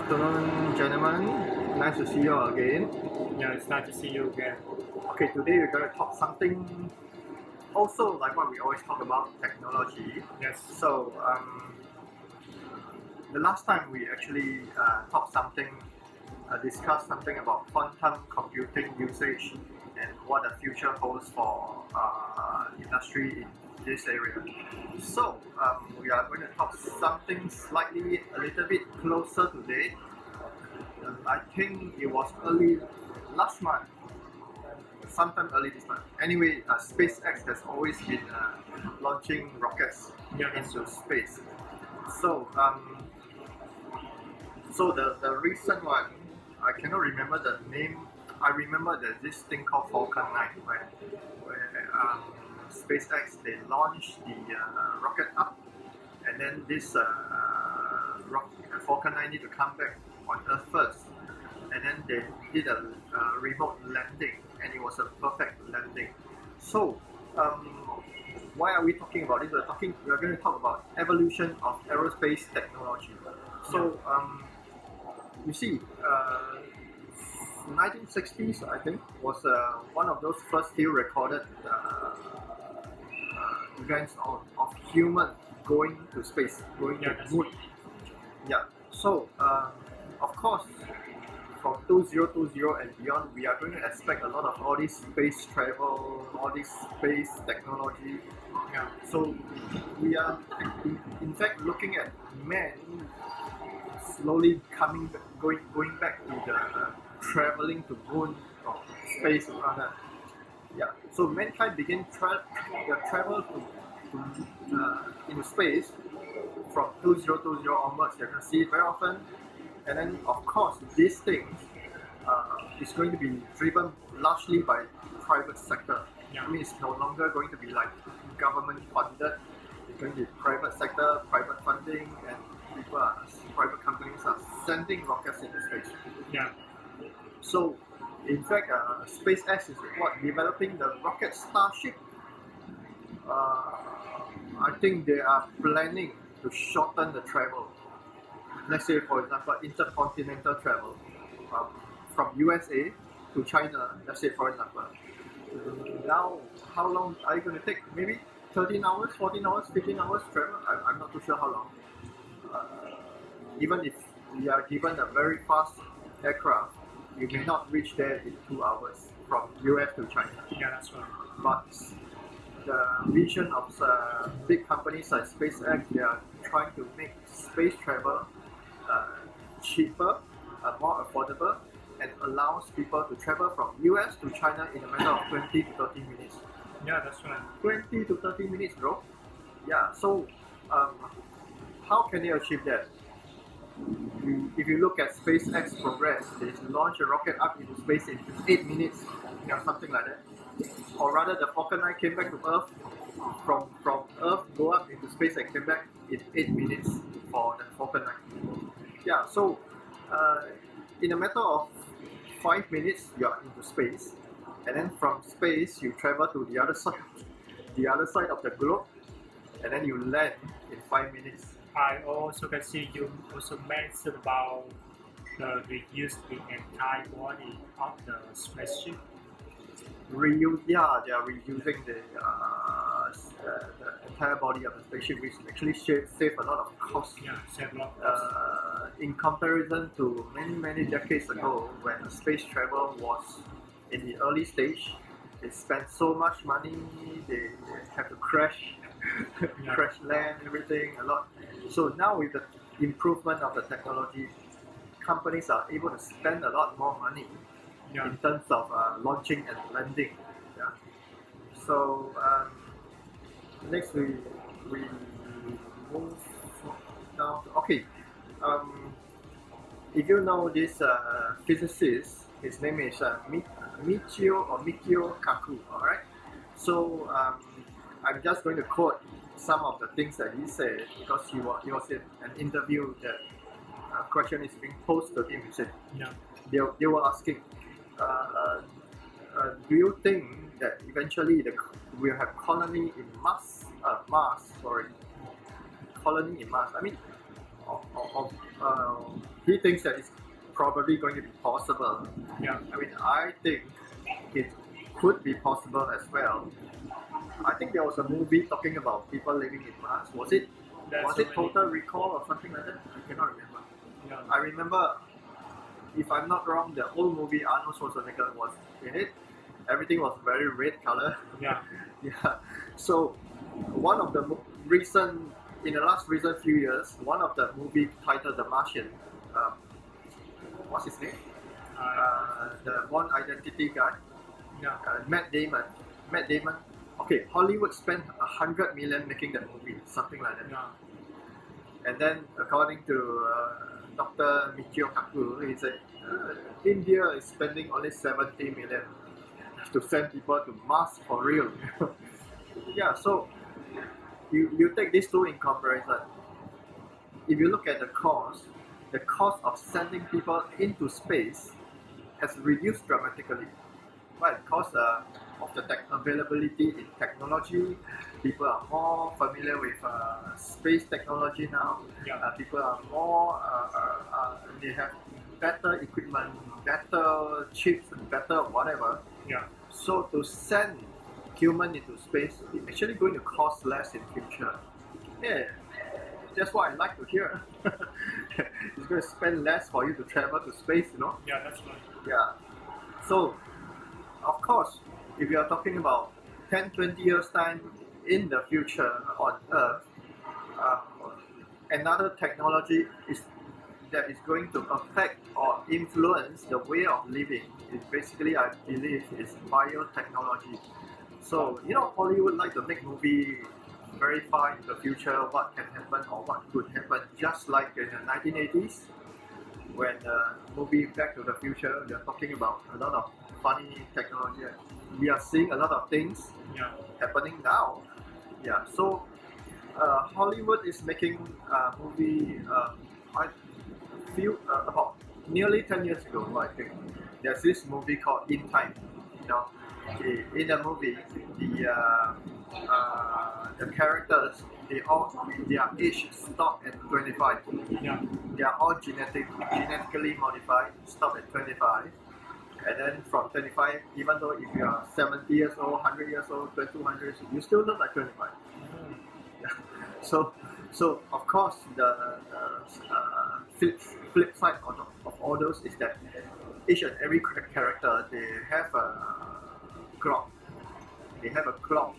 afternoon, gentlemen. Nice to see you all again. Yeah, it's nice to see you again. Okay, today we're going to talk something also like what we always talk about, technology. Yes. So, the last time we actually discussed something about quantum computing usage and what the future holds for industry in this area. So, we are going to talk something slightly a little bit closer today. I think it was early last month, sometime early this month. Anyway, SpaceX has always been launching rockets into space. So, the recent one, I cannot remember the name. I remember there's this thing called Falcon 9, right? Where SpaceX, they launched the rocket up, and then this Falcon 9 need to come back on Earth first, and then they did a remote landing, and it was a perfect landing. So, why are we talking about this? We're going to talk about evolution of aerospace technology. So, you see, 1960s, I think, was one of those first few recorded events of human going to space, going to the moon. Yeah. So, of course, from 2020 and beyond, we are going to expect a lot of all this space travel, all this space technology. Yeah. So, we are in fact looking at man slowly going back to the traveling to moon or space rather. Yeah. So mankind began the travel into space from 2020 onwards. You can see it very often, and then of course these things is going to be driven largely by private sector. Yeah. I mean, it's no longer going to be like government funded. It's going to be private sector, private funding, and private companies are sending rockets into space. Yeah. So, in fact, SpaceX is developing the rocket Starship. I think they are planning to shorten the travel. Let's say, for example, intercontinental travel from USA to China. Let's say, for example. Now, how long are you going to take? Maybe 13 hours, 14 hours, 15 hours travel? I'm not too sure how long. Even if we are given a very fast aircraft, you may not reach there in 2 hours from US to China. Yeah, that's right. But the vision of big companies like SpaceX, they are trying to make space travel cheaper, more affordable, and allows people to travel from US to China in a matter of 20 to 30 minutes. Yeah, that's right. 20 to 30 minutes, bro. Yeah, so how can they achieve that? If you look at SpaceX progress, they launched a rocket up into space in 8 minutes, something like that. Or rather, the Falcon 9 came back to Earth, from Earth go up into space and came back in 8 minutes for the Falcon 9. Yeah, so in a matter of 5 minutes, you are into space, and then from space you travel to the other side of the globe, and then you land in 5 minutes. I also can see you also mentioned about reuse the entire body of the spaceship. They are reusing the entire body of the spaceship, which actually save a lot of cost. Yeah, save a lot of cost. In comparison to many decades ago, when the space travel was in the early stage, they spent so much money, they have to crash land, everything, a lot. So now with the improvement of the technology, companies are able to spend a lot more money in terms of launching and landing. Yeah. So next we move down to, okay. If you know this physicist, his name is Michio Kaku. All right. So I'm just going to quote some of the things that he said, because he was in an interview that a question is being posed to him. He said, they were asking, do you think that eventually we'll have colony in Mars? Colony in Mars. I mean, he thinks that it's probably going to be possible. Yeah. I mean, I think it could be possible as well. I think there was a movie talking about people living in Mars. Was it Total Recall or something like that? I cannot remember. Yeah. I remember, if I'm not wrong, the old movie Arnold Schwarzenegger was in it. Everything was very red color. Yeah. Yeah. So one of the in the last recent few years, one of the movie titled The Martian. What's his name? The Born Identity guy. Yeah. Matt Damon. Okay, Hollywood spent 100 million making that movie, something like that. Yeah. And then, according to Dr. Michio Kaku, he said India is spending only 70 million to send people to Mars for real. Yeah, so you take these two in comparison. If you look at the cost of sending people into space has reduced dramatically. Why? Because of the availability in technology, people are more familiar with space technology now. Yeah. People are more, they have better equipment, better chips, better whatever. Yeah. So to send human into space, it's actually going to cost less in future. Yeah, that's what I like to hear. It's going to spend less for you to travel to space, you know? Yeah, that's right. Yeah. So, of course, if you are talking about 10, 20 years time in the future on Earth, another technology that is going to affect or influence the way of living is basically, I believe, is biotechnology. So, you know, Hollywood like to make movie very far in the future what can happen or what could happen, just like in the 1980s when the movie Back to the Future, they're talking about a lot of funny technology. We are seeing a lot of things happening now. Yeah, so Hollywood is making a movie. I feel about nearly 10 years ago, I think. There's this movie called In Time. You know, in the movie, the characters, their age stop at 25. Yeah. They are all genetically modified, stop at 25. And then from 25, even though if you are 70 years old, 100 years old, 200 years old, you still look like 25. Yeah. So of course, the flip side of all those is that each and every character, they have a clock. They have a clock.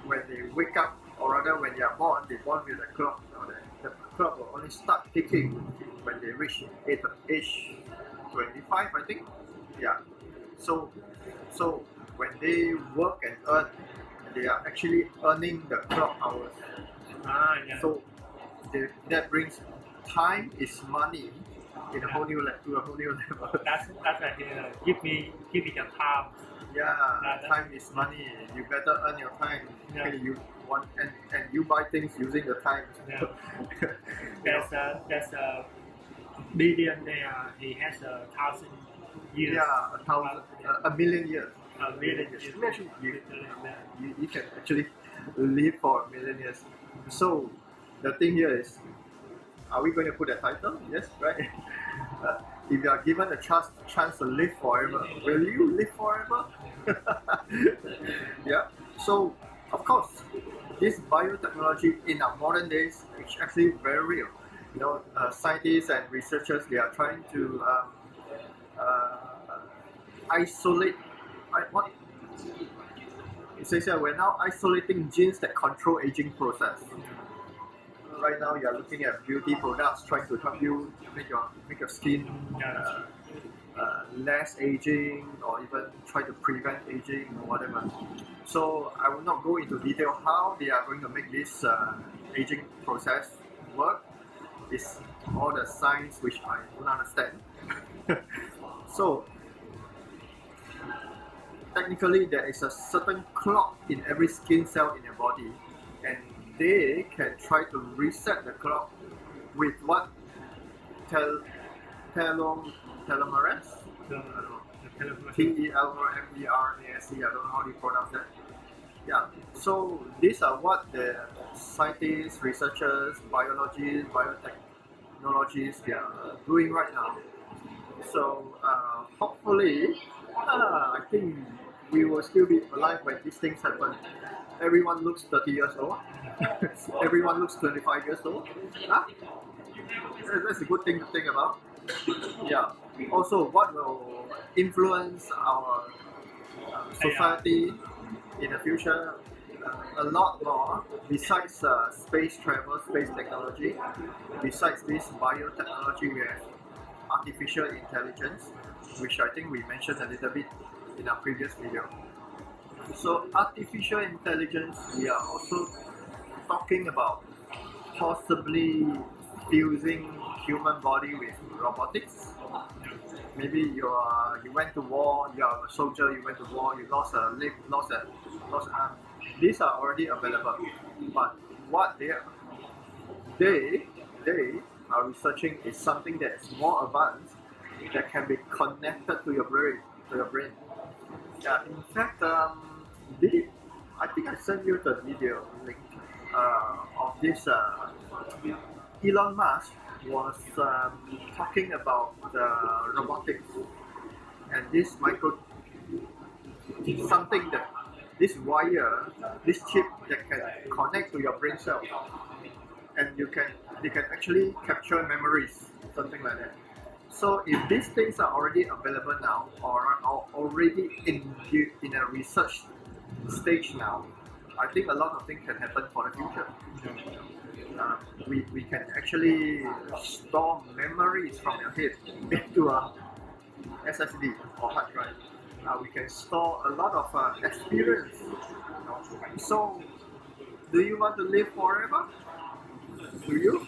When they wake up, or rather when they are born, they're born with a clock. The clock will only start ticking when they reach age 25, I think. Yeah. So when they work and earn, they are actually earning the clock hours. Yeah. So that brings time is money in a whole new to a whole new level. That's like give me the time. Yeah, time is money. You better earn your time. Yeah. You want and you buy things using the time. Yeah. There's a billionaire. He has 1,000 years. Yeah, a million years. A million years. Imagine you can actually live for a million years. So the thing here is, are we going to put a title? Yes, right? If you are given a chance to live forever, will you live forever? Yeah. So, of course, this biotechnology in our modern days is actually very real. You know, scientists and researchers, they are trying to isolate. What it says here, we're now isolating genes that control aging process. Right now, you are looking at beauty products trying to help you make your skin less aging, or even try to prevent aging or whatever. So I will not go into detail how they are going to make this aging process work. It's all the science which I don't understand. So technically, there is a certain clock in every skin cell in your body, and they can try to reset the clock with what? Telomerase? T-E-L-O-M-E-R-A-S-E, I don't know how to pronounce that. Yeah. So these are what the scientists, researchers, biologists, biotechnologists they are doing right now. So hopefully, I think we will still be alive when these things happen. Everyone looks 30 years old. Everyone looks 25 years old. Huh? That's a good thing to think about. Yeah. Also, what will influence our society in the future? A lot more. Besides space travel, space technology, besides this biotechnology, we have artificial intelligence, which I think we mentioned a little bit in our previous video. So artificial intelligence, we are also talking about possibly fusing human body with robotics. Maybe you went to war, you are a soldier, you went to war, you lost a leg, lost an arm. These are already available, but what they they are researching is something that is more advanced that can be connected to your brain. Yeah, in fact, I think I sent you the video link of this. Elon Musk was talking about robotics and this micro something that this wire, this chip that can connect to your brain cell, and they can actually capture memories, something like that. So if these things are already available now, or are already in a research stage now, I think a lot of things can happen for the future. We can actually store memories from your head into a SSD or hard drive. We can store a lot of experience. So, do you want to live forever? Do you?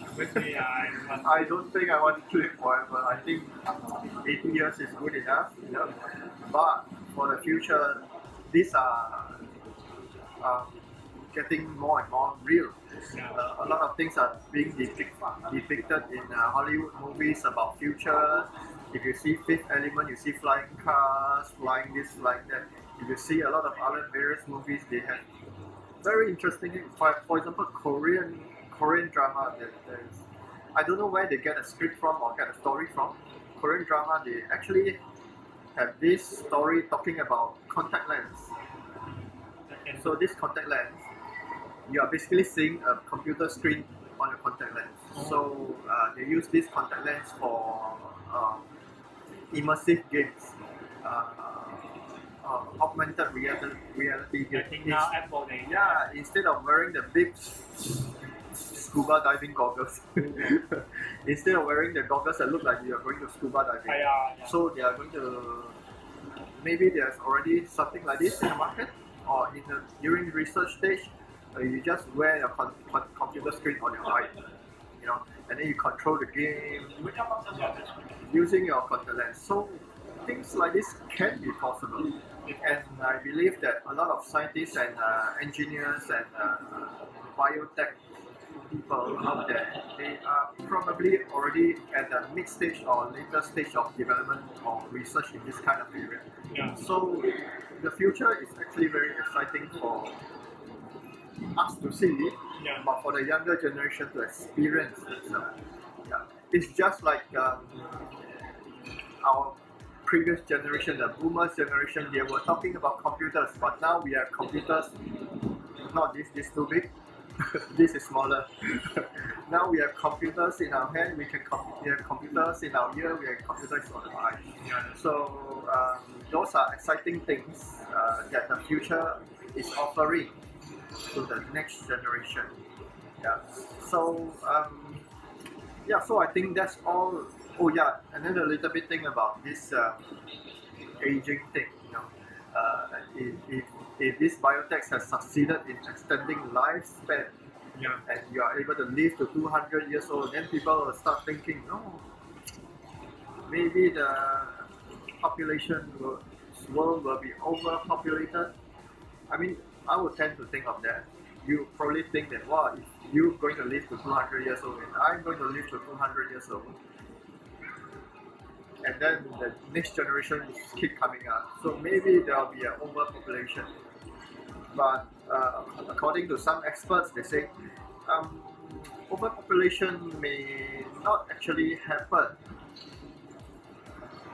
I don't think I want to live forever. I think 80 years is good enough. Yeah. But for the future, these are getting more and more real. A lot of things are being depicted in Hollywood movies about future. If you see Fifth Element, you see flying cars, flying this, flying that. If you see a lot of other various movies, they have very interesting. For example, Korean drama. There's, I don't know where they get a script from or get a story from. Korean drama, they actually have this story talking about contact lens. So this contact lens, you are basically seeing a computer screen on your contact lens. So they use this contact lens for immersive games, augmented reality games. I think now Apple Yeah, instead of wearing the big scuba diving goggles, instead of wearing the goggles that look like you are going to scuba diving, so they are going to, maybe there's already something like this in the market, or during research stage, you just wear your computer screen on your eye, and then you control the game using your contact lens. So things like this can be possible, and I believe that a lot of scientists and engineers and biotech people out there, they are probably already at the mid stage or later stage of development or research in this kind of area. So the future is actually very exciting for us to see, but for the younger generation to experience it. It's just like our previous generation, the boomers generation, they were talking about computers, but now we have computers, not this too big, this is smaller. Now we have computers in our hand, we have computers in our ear, we have computers on our eye. So those are exciting things that the future is offering to the next generation. So so I think that's all. Oh yeah, and then a little bit thing about this aging thing. If this biotech has succeeded in extending lifespan, and you are able to live to 200 years old, then people will start thinking, no, maybe the world will be overpopulated. I mean, I would tend to think of that. You probably think that, wow, if you're going to live to 200 years old and I'm going to live to 200 years old, and then the next generation keep coming up, so maybe there will be an overpopulation. But according to some experts, they say overpopulation may not actually happen.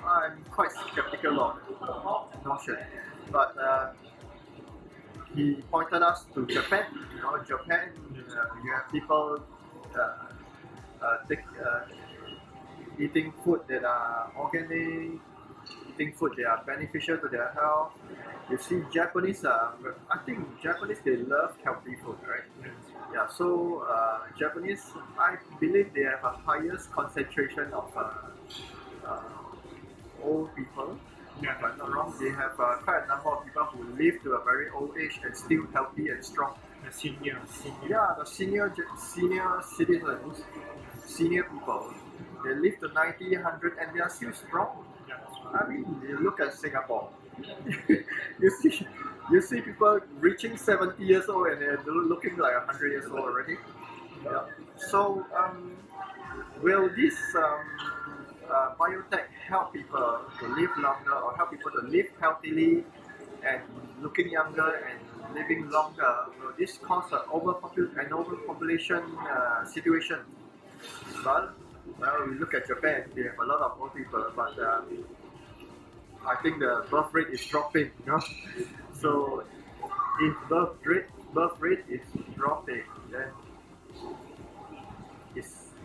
I'm quite skeptical of the notion, but he pointed us to Japan. You know, Japan, you have people eating food that are organic, eating food that are beneficial to their health. You see, Japanese, I think Japanese, they love healthy food, right? Yeah, so Japanese, I believe they have a highest concentration of old people. Yeah, If I'm not wrong, they have quite a number of people who live to a very old age and still healthy and strong. the senior. Yeah, the senior citizens, senior people, they live to 90, 100 and they are still strong. Yeah, that's right. I mean, you look at Singapore, you see people reaching 70 years old and they're looking like 100 years old already. Yeah. So, will this biotech help people to live longer or help people to live healthily and looking younger and living longer? Will this cause an overpopulation situation? Well, we look at Japan, they have a lot of old people, but I think the birth rate is dropping, you know. So if birth rate is dropping, then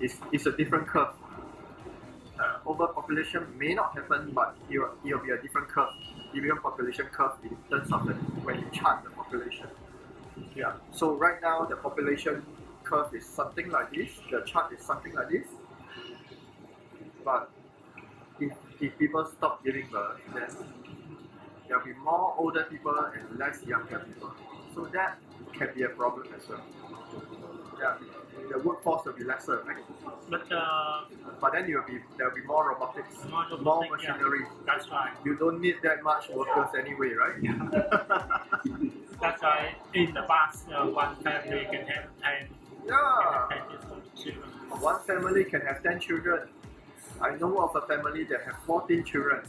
it's a different curve. Overpopulation may not happen, but it'll be a different curve, different population curve in terms of when you chart the population. Yeah. So right now the population curve is something like this. The chart is something like this. But if people stop giving birth, then there'll be more older people and less younger people. So that can be a problem as well. Yeah, the workforce will be lesser, right? But then there'll be more robotics, more machinery. Yeah, that's right. You don't need that much workers anyway, right? That's why in the past, one family can have 10, Yeah. 10 children. One family can have 10 children. I know of a family that have 14 children.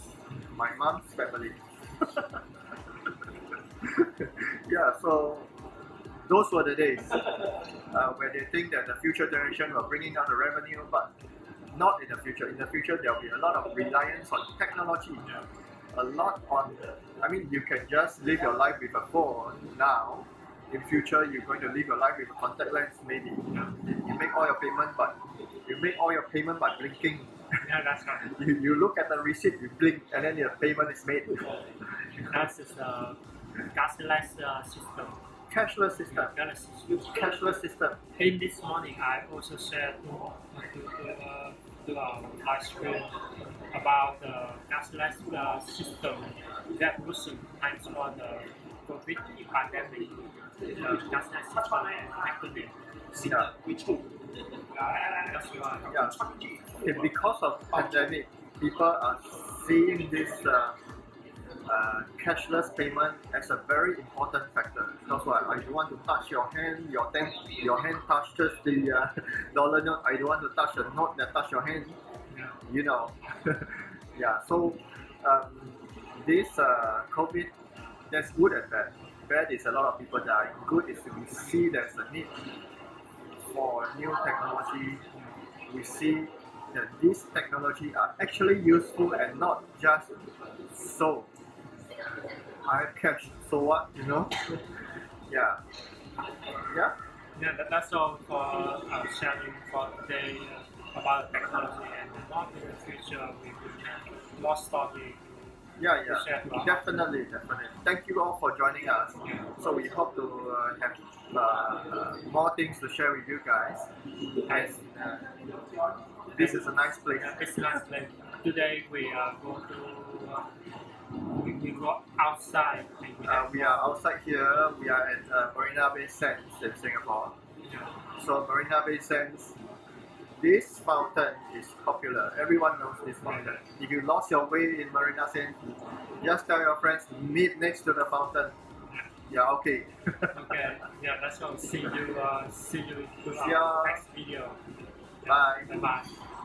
My mom's family. Yeah, so those were the days where they think that the future generation will bring in down the revenue, but not in the future. In the future, there will be a lot of reliance on technology. A lot on, I mean, you can just live your life with a phone now. In future, you're going to live your life with a contact lens, maybe. You make all your payment, but you make all your payment by blinking. Yeah, that's right. You look at the receipt, you blink, and then your payment is made. That's a cashless system. Cashless system. Cashless system. In this morning, I also shared to our live stream about the cashless system that Russian thanks for the COVID pandemic. The cashless system happening. Yeah. That's right. Yeah. Okay, because of pandemic, people are seeing this cashless payment as a very important factor. That's why I don't want to touch your hand. Your hand touches the dollar note. I don't want to touch the note that touch your hand. Yeah. You know. Yeah. So this COVID, that's good and bad. Bad is a lot of people die. Good is we see there's a need for new technology. We see that these technology are actually useful and not just so. I have cash, so what, you know? Yeah. Yeah? Yeah, that's all for sharing for today about technology, and not in the future we will have more story. Yeah, to share about. definitely. Thank you all for joining us. So we hope to have more things to share with you guys. And this is a nice place. It's nice place. Today we are going to we go outside. We are outside here. We are at Marina Bay Sands in Singapore. Yeah. So Marina Bay Sands, this fountain is popular. Everyone knows this fountain. If you lost your way in Marina Sands, just tell your friends meet next to the fountain. Yeah, okay. Okay. Yeah, that's all. See you to Yeah. our next video. Bye. Bye.